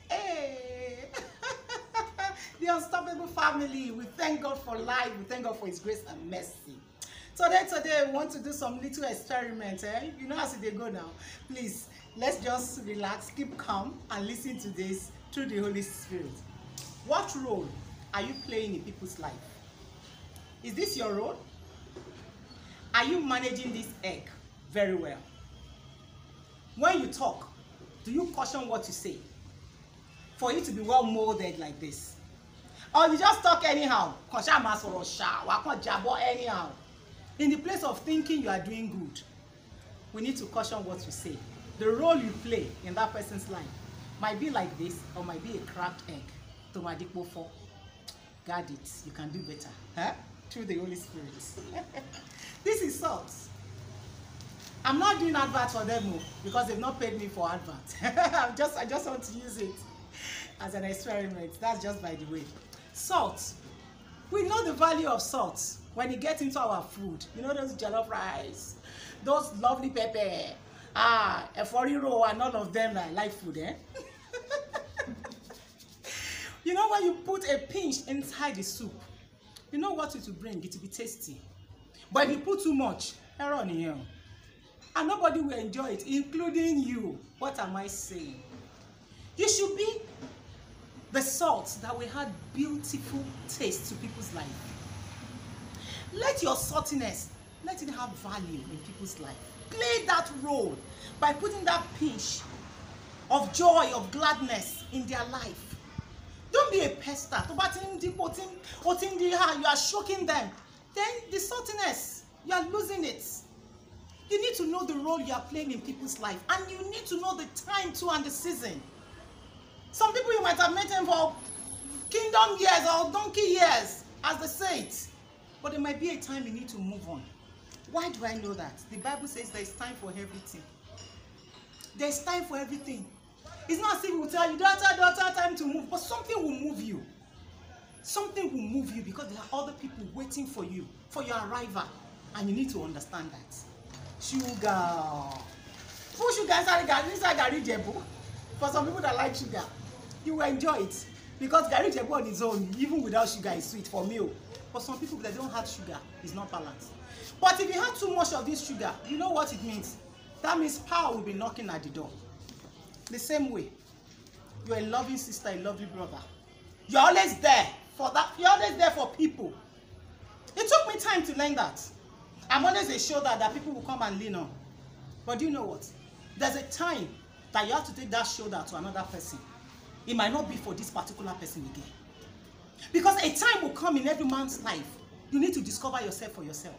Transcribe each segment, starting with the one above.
Hey! The Unstoppable family, we thank God for life, we thank God for His grace and mercy. Today we want to do some little experiment. You know as they go now. Please, let's just relax, keep calm, and listen to this through the Holy Spirit. What role are you playing in people's life? Is this your role? Are you managing this egg very well? When you talk, do you caution what you say for you to be well molded like this? Or you just talk anyhow? Anyhow. In the place of thinking you are doing good, we need to caution what you say. The role you play in that person's life might be like this or might be a cracked egg. Tomadikpo for. Guard it. You can do better. Huh? Through the Holy Spirit. This is salt. I'm not doing advert for them because they've not paid me for advert. I just want to use it as an experiment. That's just by the way. Salt. We know the value of salt when it gets into our food. You know those jollof rice, those lovely pepper, eforiro and all of them like food, eh? You know when you put a pinch inside the soup, you know what it will bring? It will be tasty. But if you put too much, error on here. And nobody will enjoy it, including you. What am I saying? You should be the salt that will add beautiful taste to people's life. Let your saltiness, let it have value in people's life. Play that role by putting that pinch of joy, of gladness in their life. Don't be a pester. You are shocking them. Then the saltiness, you are losing it. You need to know the role you are playing in people's life, and you need to know the time too and the season. Some people you might have met them for kingdom years or donkey years, as they say it. But there might be a time you need to move on. Why do I know that? The Bible says there is time for everything. There is time for everything. It's not as if we will tell you, daughter, time to move, but something will move you. Something will move you because there are other people waiting for you, for your arrival, and you need to understand that. Sugar. Put sugar inside Gari Jebu. For some people that like sugar, you will enjoy it because Gari Jebu on its own, even without sugar, is sweet for me. For some people that don't have sugar, it's not balanced. But if you have too much of this sugar, you know what it means? That means power will be knocking at the door. The same way, you're a loving sister, a loving brother. You're always there for that. You're always there for people. It took me time to learn that. I'm always a shoulder that people will come and lean on. But do you know what? There's a time that you have to take that shoulder to another person. It might not be for this particular person again. Because a time will come in every man's life. You need to discover yourself for yourself.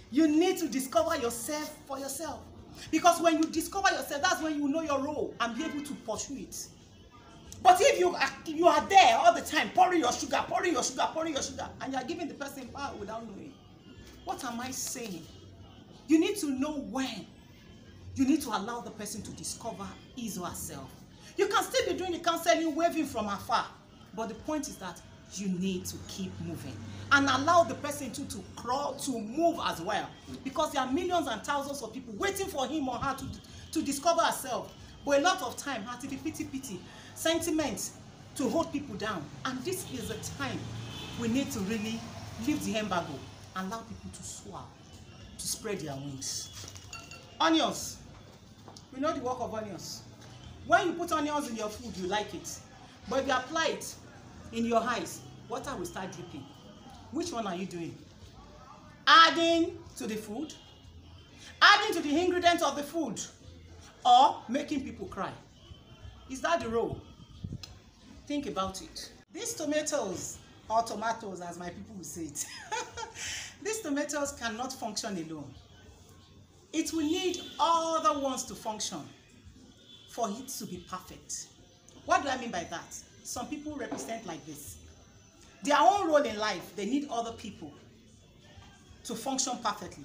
You need to discover yourself for yourself. Because when you discover yourself, that's when you know your role and be able to pursue it. But if you are there all the time, pouring your sugar, and you are giving the person power without knowing, what am I saying? You need to know when. You need to allow the person to discover his or herself. You can still be doing the counseling, waving from afar. But the point is that you need to keep moving. And allow the person to crawl, to move as well. Because there are millions and thousands of people waiting for him or her to discover herself. But a lot of time, pity, sentiments to hold people down. And this is the time we need to really lift the embargo and allow people to soar, to spread their wings. Onions. We know the work of onions. When you put onions in your food, you like it. But if you apply it in your eyes, water will start dripping. Which one are you doing? Adding to the food? Adding to the ingredients of the food? Or making people cry? Is that the role? Think about it. These tomatoes, or tomatoes as my people will say it, these tomatoes cannot function alone. It will need other ones to function for it to be perfect. What do I mean by that? Some people represent like this. Their own role in life, they need other people to function perfectly.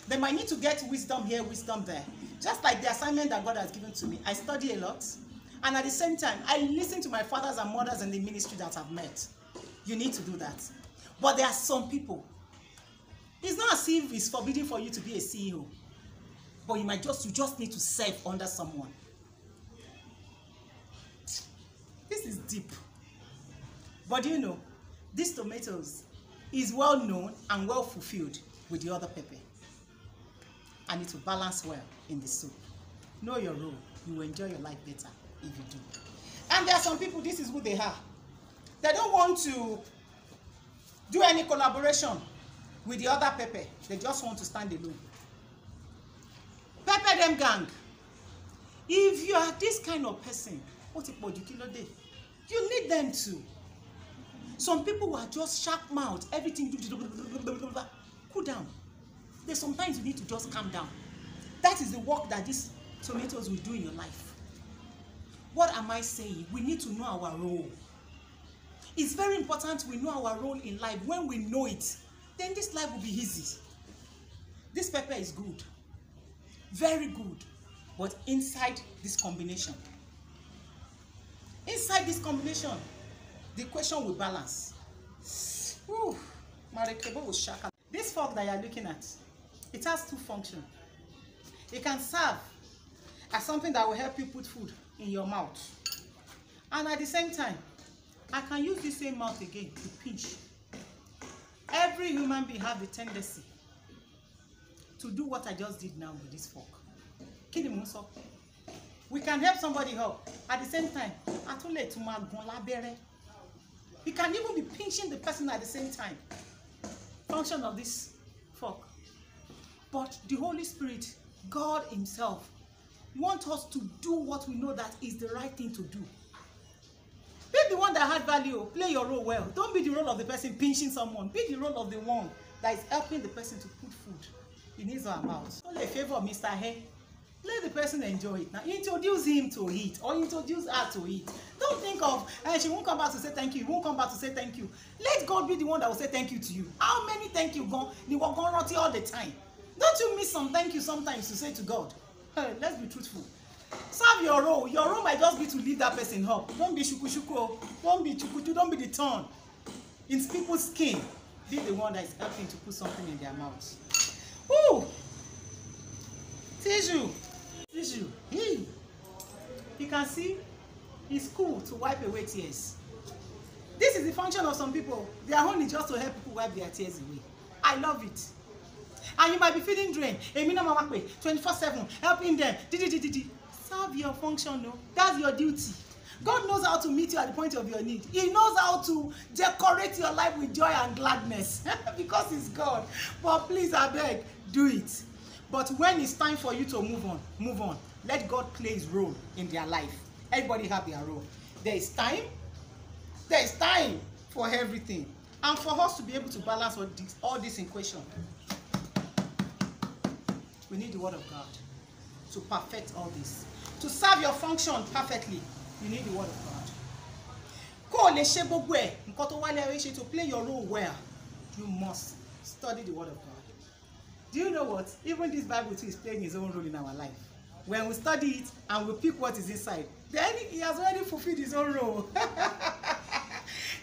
They might need to get wisdom here, wisdom there. Just like the assignment that God has given to me. I study a lot. And at the same time, I listen to my fathers and mothers in the ministry that I've met. You need to do that. But there are some people. It's not as if it's forbidden for you to be a CEO. But you just need to serve under someone. deep. But you know, these tomatoes is well known and well fulfilled with the other pepper. And it will balance well in the soup. Know your role. You will enjoy your life better if you do. And there are some people, this is who they are. They don't want to do any collaboration with the other pepper. They just want to stand alone. Pepper them gang. If you are this kind of person, you need them to. Some people who are just sharp mouth, everything. Cool down. Then sometimes you need to just calm down. That is the work that these tomatoes will do in your life. What am I saying? We need to know our role. It's very important we know our role in life. When we know it, then this life will be easy. This pepper is good. Very good. But inside this combination, the question will balance. Whew. This fork that you are looking at, it has two functions. It can serve as something that will help you put food in your mouth. And at the same time, I can use this same mouth again to pinch. Every human being has the tendency to do what I just did now with this fork. We can help somebody help. At the same time, you can even be pinching the person at the same time. Function of this fork. But the Holy Spirit, God Himself, wants us to do what we know that is the right thing to do. Be the one that had value. Play your role well. Don't be the role of the person pinching someone. Be the role of the one that is helping the person to put food in his or her mouth. Only a favor of Mr. Hey. Let the person enjoy it. Now introduce him to it or introduce her to it. Don't think of, she won't come back to say thank you. He won't come back to say thank you. Let God be the one that will say thank you to you. How many thank you gone? They were gone rotty all the time. Don't you miss some thank you sometimes to say to God? Hey, let's be truthful. Serve your role. Your role might just be to lift that person up. Don't be shuku. Don't be chukuchu. Don't be the thorn in people's skin. Be the one that is helping to put something in their mouth. Woo! Tissue. Hey. You can see it's cool to wipe away tears. This is the function of some people. They are only just to help people wipe their tears away. I love it. And you might be feeling drained. 24/7, helping them. Serve your function, no? That's your duty. God knows how to meet you at the point of your need. He knows how to decorate your life with joy and gladness because He's God. But please, I beg, do it. But when it's time for you to move on. Let God play His role in their life. Everybody have their role. There is time for everything. And for us to be able to balance all this in question, we need the Word of God to perfect all this. To serve your function perfectly, you need the Word of God. To play your role well, you must study the Word of God. Do you know what? Even this Bible too is playing its own role in our life. When we study it and we pick what is inside, then He has already fulfilled His own role.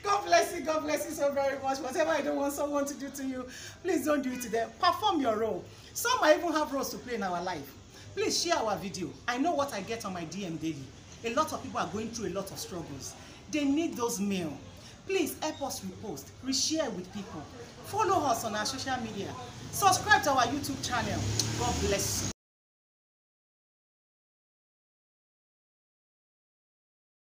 God bless you so very much. Whatever I don't want someone to do to you, please don't do it to them. Perform your role. Some might even have roles to play in our life. Please share our video. I know what I get on my DM daily. A lot of people are going through a lot of struggles. They need those mail. Please help us repost, reshare with people. Follow us on our social media. Subscribe to our YouTube channel. God bless you.